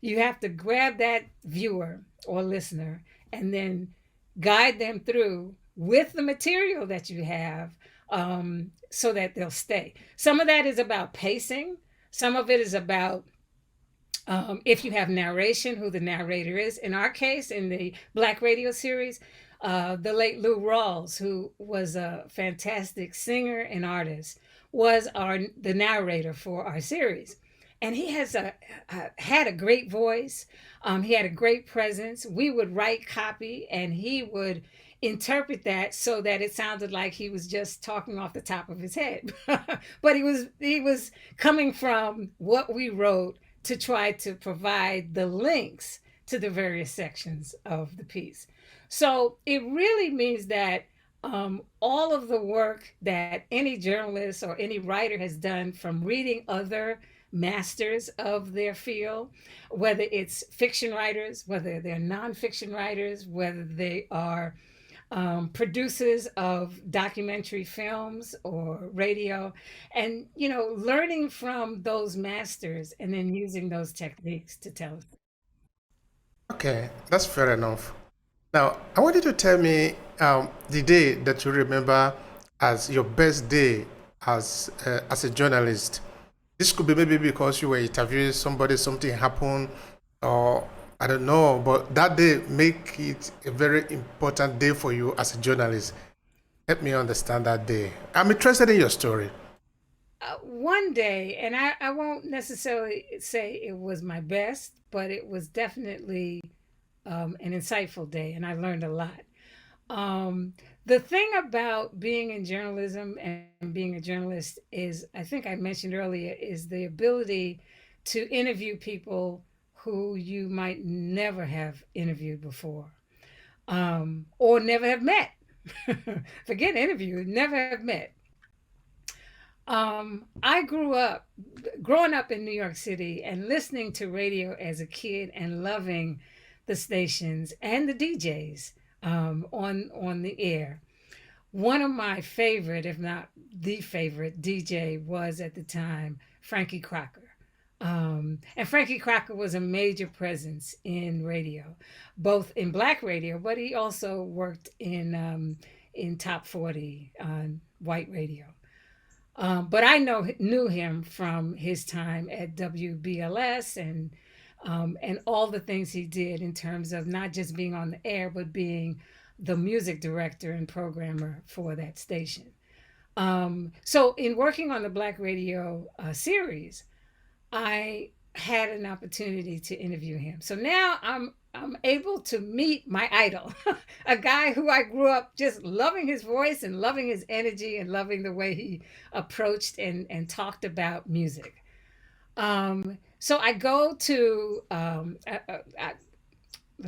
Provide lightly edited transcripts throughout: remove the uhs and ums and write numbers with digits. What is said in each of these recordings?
You have to grab that viewer or listener and then guide them through with the material that you have, so that they'll stay. Some of that is about pacing. Some of it is about, if you have narration, who the narrator is. In our case, in the Black radio series, the late Lou Rawls, who was a fantastic singer and artist, was the narrator for our series. And he had a great voice. He had a great presence. We would write copy, and he would interpret that so that it sounded like he was just talking off the top of his head. But he was coming from what we wrote to try to provide the links to the various sections of the piece. So it really means that, all of the work that any journalist or any writer has done from reading other masters of their field, whether it's fiction writers, whether they're nonfiction writers, whether they are, producers of documentary films or radio, and learning from those masters and then using those techniques to tell us. Okay, that's fair enough. Now, I want you to tell me the day that you remember as your best day as a journalist. This could be maybe because you were interviewing somebody, something happened, or I don't know, but that day make it a very important day for you as a journalist. Help me understand that day. I'm interested in your story. One day, and I won't necessarily say it was my best, but it was definitely, an insightful day, and I learned a lot. The thing about being in journalism and being a journalist is, I think I mentioned earlier, is the ability to interview people who you might never have interviewed before, or never have met. Forget interview, never have met. I growing up in New York City and listening to radio as a kid and loving the stations and the DJs, on the air. One of my favorite, if not the favorite DJ, was at the time Frankie Crocker. And Frankie Crocker was a major presence in radio, both in black radio, but he also worked in top 40 on white radio. But I knew him from his time at WBLS, and all the things he did in terms of not just being on the air, but being the music director and programmer for that station. So in working on the Black Radio series, I had an opportunity to interview him. So now I'm able to meet my idol, a guy who I grew up just loving his voice and loving his energy and loving the way he approached and talked about music. So I go to, let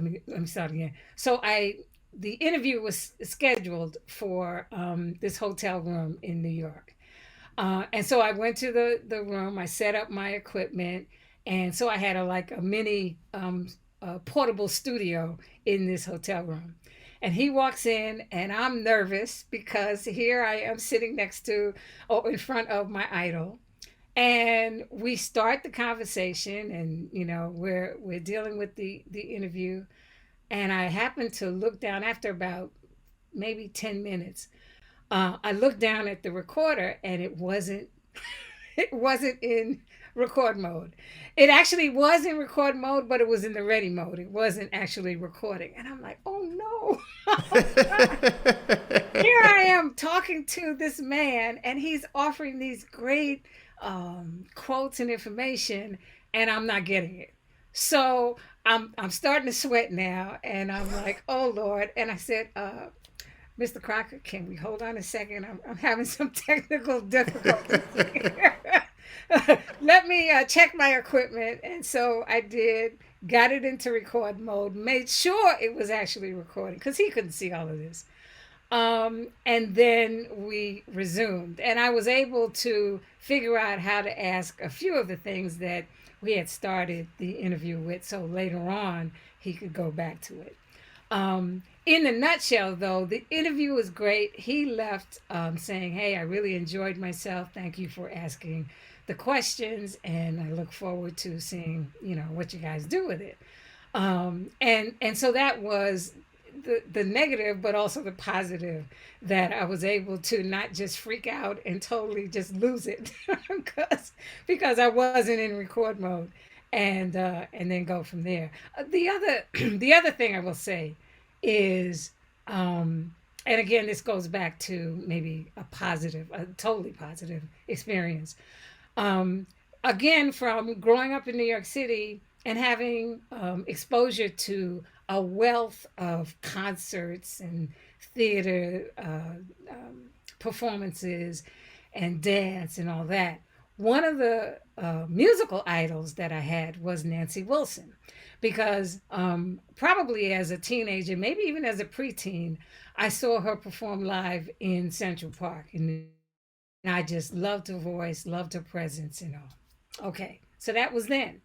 me start again. So I the interview was scheduled for, this hotel room in New York. And so I went to the room, I set up my equipment, and so I had a mini, portable studio in this hotel room. And he walks in, and I'm nervous because here I am sitting next to, or in front of my idol. And we start the conversation, and we're dealing with the interview. And I happened to look down after about maybe 10 minutes. I looked down at the recorder, and it wasn't it wasn't in record mode. It actually was in record mode, but it was in the ready mode. It wasn't actually recording. And I'm like, oh no. Oh God. Here I am talking to this man, and he's offering these great, quotes and information, and I'm not getting it. So I'm starting to sweat now, and I'm like, oh Lord. And I said, Mr. Crocker, can we hold on a second? I'm having some technical difficulties here. Let me check my equipment. And so I did, got it into record mode, made sure it was actually recording because he couldn't see all of this. And then we resumed, and I was able to figure out how to ask a few of the things that we had started the interview with. So later on, he could go back to it. In a nutshell, though, the interview was great. He left, saying, "Hey, I really enjoyed myself. Thank you for asking the questions, and I look forward to seeing, what you guys do with it. And so that was the negative, but also the positive, that I was able to not just freak out and totally just lose it because I wasn't in record mode, and then go from there. The other the other thing I will say is, and again, this goes back to maybe a totally positive experience. Um, Again, from growing up in New York City and having exposure to a wealth of concerts and theater performances and dance and all that. One of the musical idols that I had was Nancy Wilson, because probably as a teenager, maybe even as a preteen, I saw her perform live in Central Park, and I just loved her voice, loved her presence, and all. Okay, so that was then.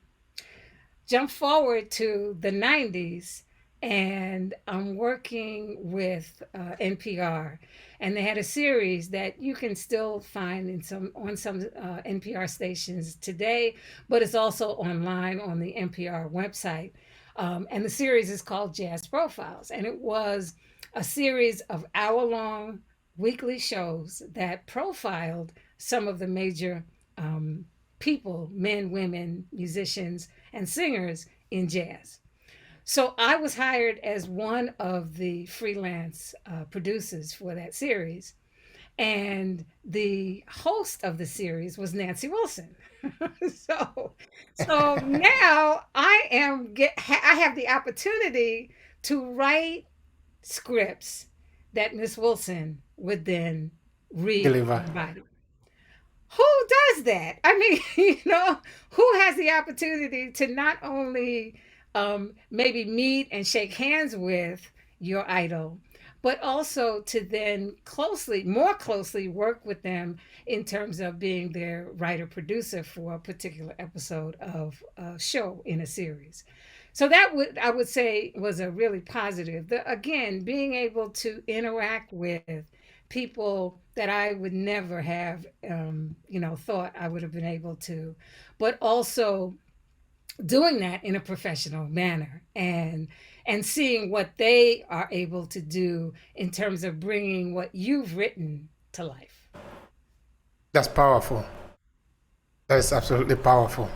Jump forward to the 90s, and I'm working with NPR, and they had a series that you can still find on some NPR stations today, but it's also online on the NPR website. And the series is called Jazz Profiles, and it was a series of hour-long weekly shows that profiled some of the major people, men, women, musicians, and singers in jazz. So I was hired as one of the freelance producers for that series. And the host of the series was Nancy Wilson. so, so now I have the opportunity to write scripts that Miss Wilson would then read to Deliver. everybody. Who does that? I mean, who has the opportunity to not only maybe meet and shake hands with your idol, but also to then more closely work with them in terms of being their writer producer for a particular episode of a show in a series. So that I would say was a really positive. Again, being able to interact with people that I would never have, thought I would have been able to, but also doing that in a professional manner, and seeing what they are able to do in terms of bringing what you've written to life. That's powerful. That is absolutely powerful.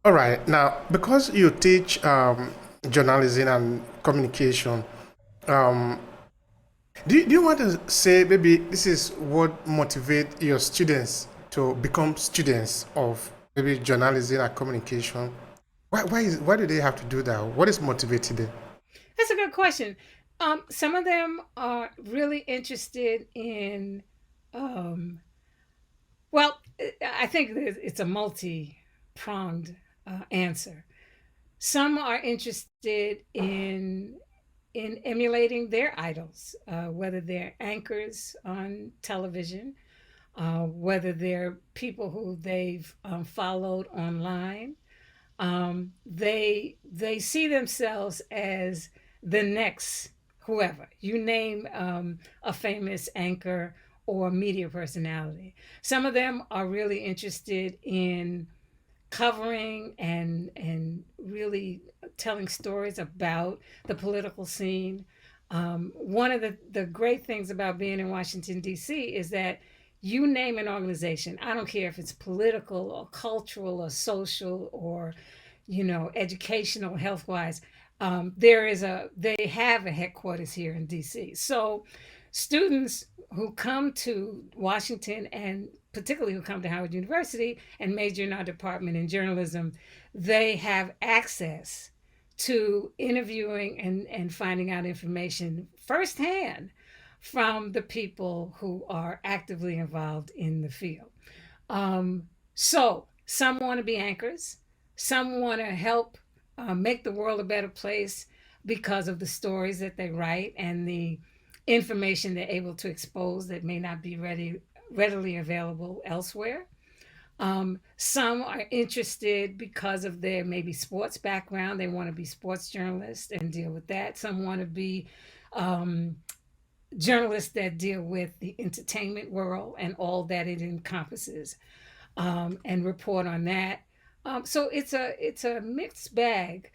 All right. Now, because you teach journalism and communication, um, do you want to say maybe this is what motivate your students to become students of maybe journalism and communication? Why do they have to do that? What is motivating them? That's a good question. Some of them are really interested in, um, well, I think it's a multi pronged answer. Some are interested in emulating their idols, whether they're anchors on television, whether they're people who they've followed online. They see themselves as the next whoever you name, a famous anchor or media personality. Some of them are really interested in covering and really telling stories about the political scene. One of the great things about being in Washington, D.C. is that you name an organization, I don't care if it's political or cultural or social or, educational, health wise, they have a headquarters here in DC. So students who come to Washington, and particularly who come to Howard University and major in our department in journalism, they have access to interviewing and finding out information firsthand from the people who are actively involved in the field. So some want to be anchors, some want to help make the world a better place because of the stories that they write and the information they're able to expose that may not be readily available elsewhere. Some are interested because of their maybe sports background. They want to be sports journalists and deal with that. Some want to be um, journalists that deal with the entertainment world and all that it encompasses. and report on that. So it's a mixed bag.